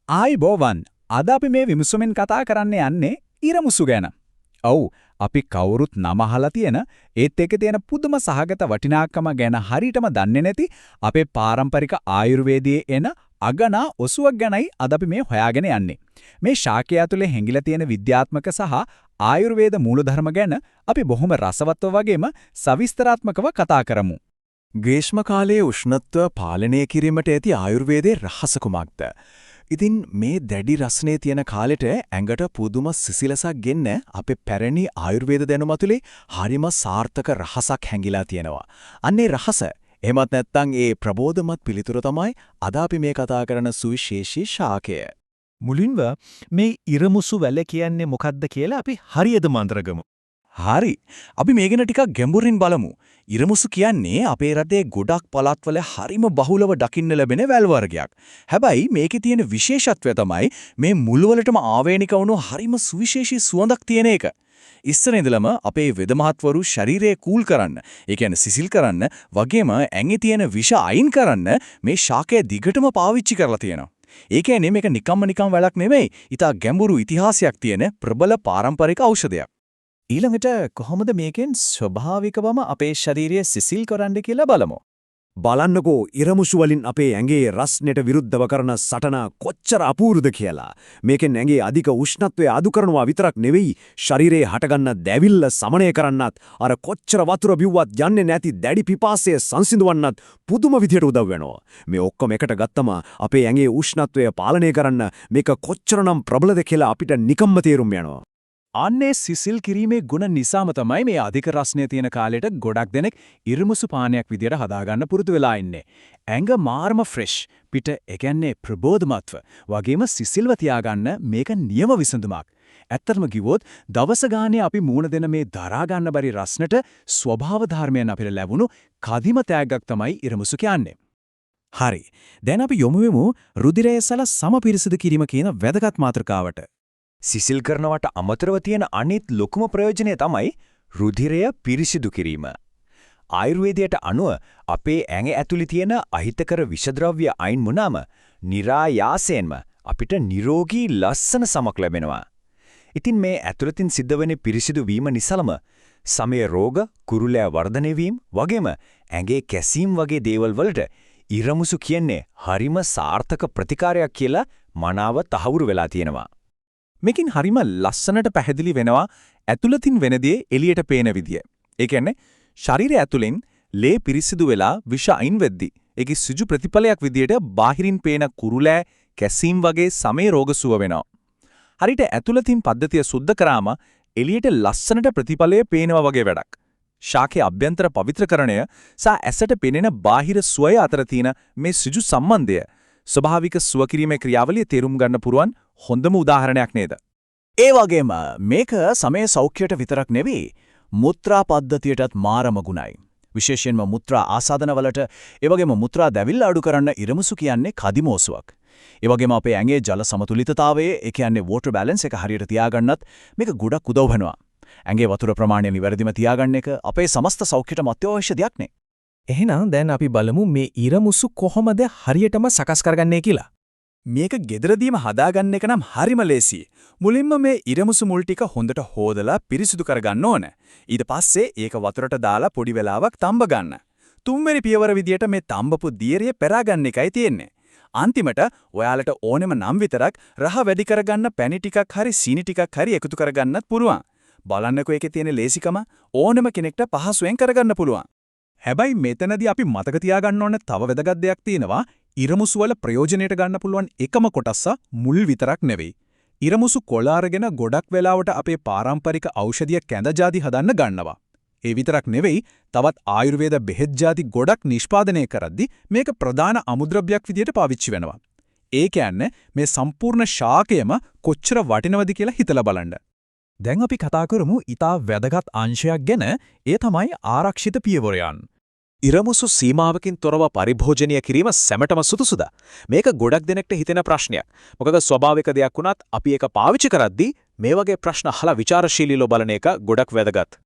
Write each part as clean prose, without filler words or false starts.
ආයිබෝවන් අද අපි මේ විමසුමෙන් කතා කරන්න යන්නේ ඉරමුසු ගැන. ඔව් අපි කවුරුත් නම අහලා තියෙන ඒත් ඒකේ තියෙන පුදුම සහගත වටිනාකම ගැන හරියටම දන්නේ නැති අපේ පාරම්පරික ආයුර්වේදයේ එන අගනා ඔසුවක් ගැනයි අද අපි මේ හොයාගෙන යන්නේ. මේ ශාකය ඇතුලේ හැංගිලා තියෙන විද්‍යාත්මක සහ ආයුර්වේද මූලධර්ම ගැන අපි බොහොම රසවත්ව වගේම සවිස්තරාත්මකව කතා කරමු. ග්‍රීෂ්ම කාලයේ උෂ්ණත්වය පාලනය කිරීමට ඇති ආයුර්වේදයේ රහස කුමක්ද? ඉතින් මේ දැඩි රසනේ තියෙන කාලෙට ඇඟට පුදුම සිසිලසක් ගෙන්න අපේ පැරණි ආයුර්වේද දැනුම ඇතුලේ හරිම සාර්ථක රහසක් හැංගිලා තියෙනවා. අන්නේ රහස එහෙමත් නැත්නම් ඒ ප්‍රබෝධමත් පිළිතුර තමයි අද අපි මේ කතා කරන සුවිශේෂී ශාකය. මුලින්ම මේ ඉරමුසු වැල කියන්නේ මොකක්ද කියලා අපි හරියට මන්ත්‍රගමු. හරි. අපි මේ ගැන ටිකක් ගැඹුරින් බලමු. ඉරමුසු කියන්නේ අපේ රටේ ගොඩක් පළාත්වල හරිම බහුලව දකින්න ලැබෙන වැල් වර්ගයක්. හැබැයි මේකේ තියෙන විශේෂත්වය තමයි මේ මුල්වලටම ආවේනික වුණු හරිම සුවිශේෂී සුවඳක් තියෙන එක. ඉස්සර ඉඳලම අපේ වෙද මහත්වරු ශරීරය කූල් කරන්න, ඒ කියන්නේ සිසිල් කරන්න, වගේම ඇඟේ තියෙන විෂ අයින් කරන්න මේ ශාකය දිගටම පාවිච්චි කරලා තියෙනවා. ඒ කියන්නේ මේක නිකම්ම වැලක් නෙමෙයි, ඊට ගැඹුරු ඉතිහාසයක් තියෙන ප්‍රබල පාරම්පරික ඖෂධයක්. ඊළඟට කොහොමද මේකෙන් ස්වභාවිකවම අපේ ශරීරය සිසිල් කරන්න කියලා බලමු. බලන්නකෝ ඉරමුසු වලින් අපේ ඇඟේ රස්නෙට විරුද්ධව කරන සටන කොච්චර අපූර්වද කියලා. මේකෙන් ඇඟේ අධික උෂ්ණත්වය අඩු කරනවා විතරක් නෙවෙයි, ශරීරයේ හටගන්න දැවිල්ල සමනය කරන්නත්, අර කොච්චර වතුර බිව්වත් යන්නේ නැති දැඩි පිපාසය සංසිඳවන්නත් පුදුම විදියට උදව් වෙනවා. මේ ඔක්කොම එකට ගත්තම අපේ ඇඟේ උෂ්ණත්වය පාලනය කරන්න මේක කොච්චරනම් ප්‍රබලද කියලා අපිට නිකම්ම තේරුම් යනවා. අන්නේ සිසිල් කිරීමේ ගුණ නිසාම තමයි මේ අධික රසණය තියෙන කාලෙට ගොඩක් දෙනෙක් ඉරමුසු පානයක් විදියට හදාගන්න පුරුදු වෙලා ඉන්නේ. ඇඟ මාර්ම ෆ්‍රෙෂ්, පිට ඒ කියන්නේ ප්‍රබෝධමත්ව, වගේම සිසිල්ව තියාගන්න මේක නියම විසඳුමක්. ඇත්තටම කිව්වොත් දවස ගානේ අපි මූණ දෙන මේ දරා ගන්න බැරි රසණට ස්වභාව ධර්මයෙන් අපිට ලැබුණු කදිම තෑග්ගක් තමයි ඉරමුසු කියන්නේ. හරි. දැන් අපි යොමු වෙමු රුධිරය සල සමපිරිසිදු කිරීම කියන වැදගත් මාතෘකාවට. සිසිල් කරනවට අමතරව තියෙන අනිත් ලොකුම ප්‍රයෝජනය තමයි රුධිරය පිරිසිදු කිරීම. ආයුර්වේදයට අනුව අපේ ඇඟ ඇතුලේ තියෙන අහිතකර විෂද්‍රව්‍ය අයින් වුණාම નિરાයාසයෙන්ම අපිට නිරෝගී ලස්සන සමක් ලැබෙනවා. ඉතින් මේ ඇතුළතින් සිද්ධ වෙන පිරිසිදු වීම නිසාම සමය රෝග, කුරුලෑ වර්ධනය වීම වගේම ඇඟේ කැසීම් වගේ දේවල් වලට ඉරමුසු කියන්නේ හරිම සාර්ථක ප්‍රතිකාරයක් කියලා මනාව තහවුරු වෙලා තියෙනවා. මේකින් හරිම ලස්සනට පැහැදිලි වෙනවා ඇතුළතින් වෙන දේ එළියට පේන විදිය. ඒ කියන්නේ ශරීරය ඇතුලෙන් ලේ පිරිසිදු වෙලා විෂ අයින් වෙද්දි ඒකේ සුජු ප්‍රතිඵලයක් විදියට බාහිරින් පේන කුරුලෑ, කැසීම් වගේ සමේ රෝග සුව වෙනවා. හරියට ඇතුළතින් පද්ධතිය සුද්ධ කරාම එළියට ලස්සනට ප්‍රතිඵලය පේනවා වගේ වැඩක්. ශාකයේ අභ්‍යන්තර පවිත්‍රකරණය සහ ඇසට පෙනෙන බාහිර සුවය අතර තියෙන මේ සුජු සම්බන්ධය ස්වභාවික සුව කිරීමේ ක්‍රියාවලිය තේරුම් ගන්න පුරුවන් හොඳම උදාහරණයක් නේද? ඒ වගේම මේක සමය සෞඛ්‍යයට විතරක් නෙවෙයි, මුත්‍රා පද්ධතියටත් මාරම ගුණයි. විශේෂයෙන්ම මුත්‍රා ආසාදනවලට, ඒ වගේම මුත්‍රා දැවිල්ල අඩු කරන්න ඉරමුසු කියන්නේ කදිම ඔසුවක්. ඒ වගේම අපේ ඇඟේ ජල සමතුලිතතාවයේ, ඒ කියන්නේ වෝටර් බැලන්ස් එක හරියට තියාගන්නත් මේක ගොඩක් උදව් වෙනවා. ඇඟේ වතුර ප්‍රමාණය නිවැරදිව තියාගන්න එක අපේ සමස්ත සෞඛ්‍යයට අත්‍යවශ්‍ය දෙයක් නේ. එහෙනම් දැන් අපි බලමු මේ ඉරමුසු කොහොමද හරියටම සකස් කරගන්නේ කියලා. මේක ගෙදරදීම හදාගන්න එක නම් හරිම ලේසි. මුලින්ම මේ ඉරමුසු මුල් ටික හොඳට හොදලා පිරිසිදු කරගන්න ඕන. ඊට පස්සේ ඒක වතුරට දාලා පොඩි වෙලාවක් තඹ ගන්න. තුන්වෙනි පියවර විදියට මේ තඹපු දියරිය පෙරාගන්න එකයි තියෙන්නේ. අන්තිමට ඔයාලට ඕනෙම නම් විතරක් රහ වැඩි කරගන්න පැණි ටිකක් හරි සීනි ටිකක් හරි එකතු කරගන්නත් පුළුවන්. බලන්නකෝ ඒකේ තියෙන ලේසිකම ඕනෙම කෙනෙක්ට පහසුවෙන් කරගන්න පුළුවන්. හැබැයි මෙතනදී අපි මතක තියාගන්න ඕන තව වැදගත් දෙයක් තියෙනවා. ඉරමුසු වල ප්‍රයෝජනයට ගන්න පුළුවන් එකම කොටස මුල් විතරක් නෙවෙයි. ඉරමුසු කොළ අරගෙන ගොඩක් වෙලාවට අපේ පාරම්පරික ඖෂධීය කැඳ ಜಾති හදන්න ගන්නවා. ඒ විතරක් නෙවෙයි, තවත් ආයුර්වේද බෙහෙත් ಜಾති ගොඩක් නිෂ්පාදනය කරද්දී මේක ප්‍රධාන අමුද්‍රව්‍යයක් විදියට පාවිච්චි වෙනවා. ඒ කියන්නේ මේ සම්පූර්ණ ශාකයම කොච්චර වටිනවද කියලා හිතලා බලන්න. දැන් අපි කතා කරමු ඊටා වැදගත් අංශයක් ගැන, ඒ තමයි ආරක්ෂිත පියවරයන්. ඉරමුසු සීමාවකින් තොරව පරිභෝජනීය කිරීම සැමටම සුදුසුද? මේක ගොඩක් දෙනෙක්ට හිතෙන ප්‍රශ්නයක්. මොකද ස්වභාවික දෙයක් වුණත් අපි ඒක පාවිච්චි කරද්දී මේ වගේ ප්‍රශ්න අහලා ਵਿਚාරශීලීව බලන එක ගොඩක් වැදගත්.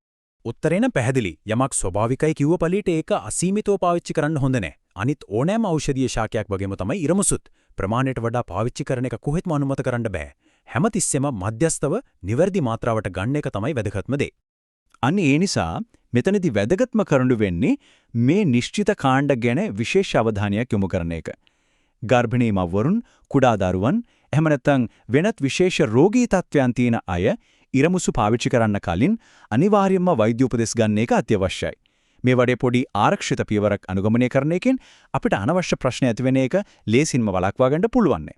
උත්තරේන පැහැදිලි. යමක් ස්වභාවිකයි කිව්ව පළියට ඒක අසීමිතව පාවිච්චි කරන්න හොඳ නැහැ. අනිත් ඕනෑම ඖෂධීය ශාකයක් වගේම තමයි ඉරමුසුත්. ප්‍රමාණයට වඩා පාවිච්චි කරන එක කොහෙත්ම අනුමත කරන්න බෑ. හැමතිස්සෙම මධ්‍යස්තව නිවැරදි මාත්‍රාවට ගන්න එක තමයි වැදගත්ම දේ. අන්න ඒ නිසා මෙතනදී වැදගත්ම කරුණු වෙන්නේ මේ නිශ්චිත කාණ්ඩ ගැන විශේෂ අවධානයක් යොමු කරන එක. ගර්භණී මව්වරුන්, කුඩා දරුවන්, එහෙම නැත්නම් වෙනත් විශේෂ රෝගී තත්ත්වයන් තියෙන අය ඉරමුසු පාවිච්චි කරන්න කලින් අනිවාර්යයෙන්ම වෛද්‍ය උපදෙස් ගන්න එක අත්‍යවශ්‍යයි. මේ වගේ පොඩි ආරක්ෂිත පියවරක් අනුගමනය කරන එකෙන් අපිට අනවශ්‍ය ප්‍රශ්න ඇති වෙන එක ලේසින්ම වළක්වා ගන්න පුළුවන්.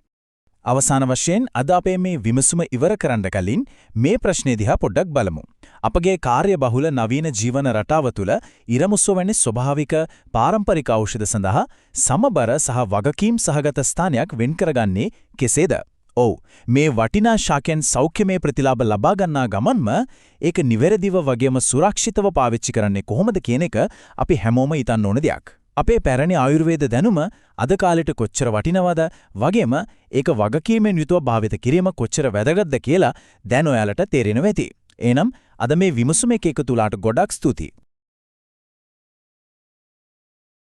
අවසාන වශයෙන් අද අපේ මේ විමසුම ඉවර කරන්න කලින් මේ ප්‍රශ්නේ දිහා පොඩ්ඩක් බලමු. අපගේ කාර්යබහුල නවීන ජීවන රටාව තුළ ඉරමුස්සෝ වැනි ස්වභාවික පාරම්පරික ඖෂධ සඳහා සමබර සහ වගකීම් සහගත ස්ථානයක් වෙන් කරගන්නේ කෙසේද? ඔව්, මේ වටිනා ශාකයන් සෞඛ්‍යමය ප්‍රතිලාභ ලබා ගන්නා ගමන්ම ඒක නිවැරදිව වගේම සුරක්ෂිතව පාවිච්චි කරන්නේ කොහොමද කියන එක අපි හැමෝම හිතන්න ඕන දෙයක්. අපේ පැරණි ආයුර්වේද දැනුම අද කාලෙට කොච්චර වටිනවද වගේම ඒක වගකීමෙන් යුතුව භාවිත කිරීම කොච්චර වැදගත්ද කියලා දැන් ඔයාලට තේරෙනවා ඇති. එහෙනම් අද මේ විමසුමේ එකතු වුණාට ගොඩක් ස්තුතියි.